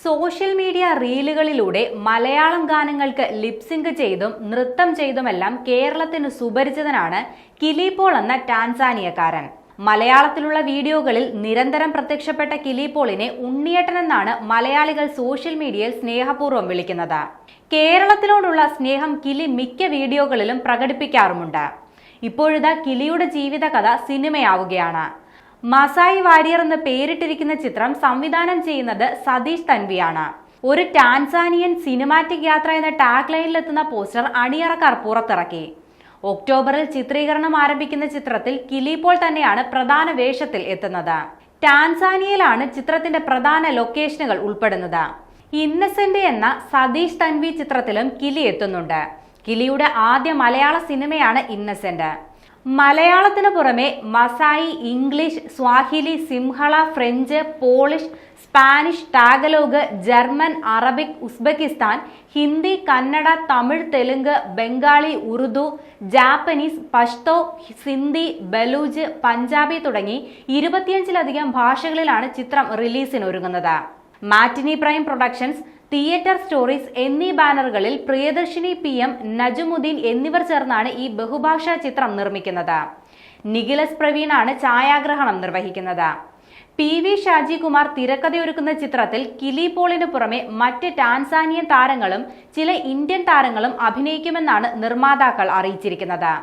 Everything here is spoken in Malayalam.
സോഷ്യൽ മീഡിയ റീലുകളിലൂടെ മലയാളം ഗാനങ്ങൾക്ക് ലിപ്സിങ്ക് ചെയ്തും നൃത്തം ചെയ്തുമെല്ലാം കേരളത്തിന് സുപരിചിതനാണ് കിലി പോൾ എന്ന ടാൻസാനിയക്കാരൻ. മലയാളത്തിലുള്ള വീഡിയോകളിൽ നിരന്തരം പ്രത്യക്ഷപ്പെട്ട കിലി പോളിനെ ഉണ്ണിയേട്ടൻ എന്നാണ് മലയാളികൾ സോഷ്യൽ മീഡിയയിൽ സ്നേഹപൂർവ്വം വിളിക്കുന്നത്. കേരളത്തിനോടുള്ള സ്നേഹം കിലി മിക്ക വീഡിയോകളിലും പ്രകടിപ്പിക്കാറുമുണ്ട്. ഇപ്പോഴിതാ കിലിയുടെ ജീവിതകഥ സിനിമയാവുകയാണ്. മസായി വാരിയർ എന്ന് പേരിട്ടിരിക്കുന്ന ചിത്രം സംവിധാനം ചെയ്യുന്നത് സതീഷ് തൻവിയാണ്. ഒരു ടാൻസാനിയൻ സിനിമാറ്റിക് യാത്ര എന്ന ടാഗ് ലൈനിലെത്തുന്ന പോസ്റ്റർ അണിയറക്കാർ പുറത്തിറക്കി. ഒക്ടോബറിൽ ചിത്രീകരണം ആരംഭിക്കുന്ന ചിത്രത്തിൽ കിലി പോൾ തന്നെയാണ് പ്രധാന വേഷത്തിൽ എത്തുന്നത്. ടാൻസാനിയയിലാണ് ചിത്രത്തിന്റെ പ്രധാന ലൊക്കേഷനുകൾ ഉൾപ്പെടുന്നത്. ഇന്നസെന്റ് എന്ന സതീഷ് തൻവി ചിത്രത്തിലും കിലി എത്തുന്നുണ്ട്. കിലിയുടെ ആദ്യ മലയാള സിനിമയാണ് ഇന്നസെന്റ്. മലയാളത്തിനു പുറമെ Masai, English, Swahili, Sinhala, French, polish, Spanish, Tagalog, German, Arabic, Uzbekistan, Hindi, Kannada, Tamil, Telugu, Bengali, Urdu, Japanese, Pashto, Sindhi, Baloch, Punjabi തുടങ്ങി 25ലധികം ഭാഷകളിലാണ് ചിത്രം റിലീസിനൊരുങ്ങുന്നത്. മാറ്റിനി പ്രൈം പ്രൊഡക്ഷൻസ്, തിയേറ്റർ സ്റ്റോറീസ് എന്നീ ബാനറുകളിൽ പ്രിയദർശിനി PM, നജുമുദ്ദീൻ എന്നിവർ ചേർന്നാണ് ഈ ബഹുഭാഷാ ചിത്രം നിർമ്മിക്കുന്നത്. നിഖിലസ് പ്രവീണാണ് ഛായാഗ്രഹണം നിർവഹിക്കുന്നത്. PV ഷാജികുമാർ തിരക്കഥയൊരുക്കുന്ന ചിത്രത്തിൽ കിലി പോളിന് പുറമെ മറ്റ് ടാൻസാനിയൻ താരങ്ങളും ചില ഇന്ത്യൻ താരങ്ങളും അഭിനയിക്കുമെന്നാണ് നിർമ്മാതാക്കൾ അറിയിച്ചിരിക്കുന്നത്.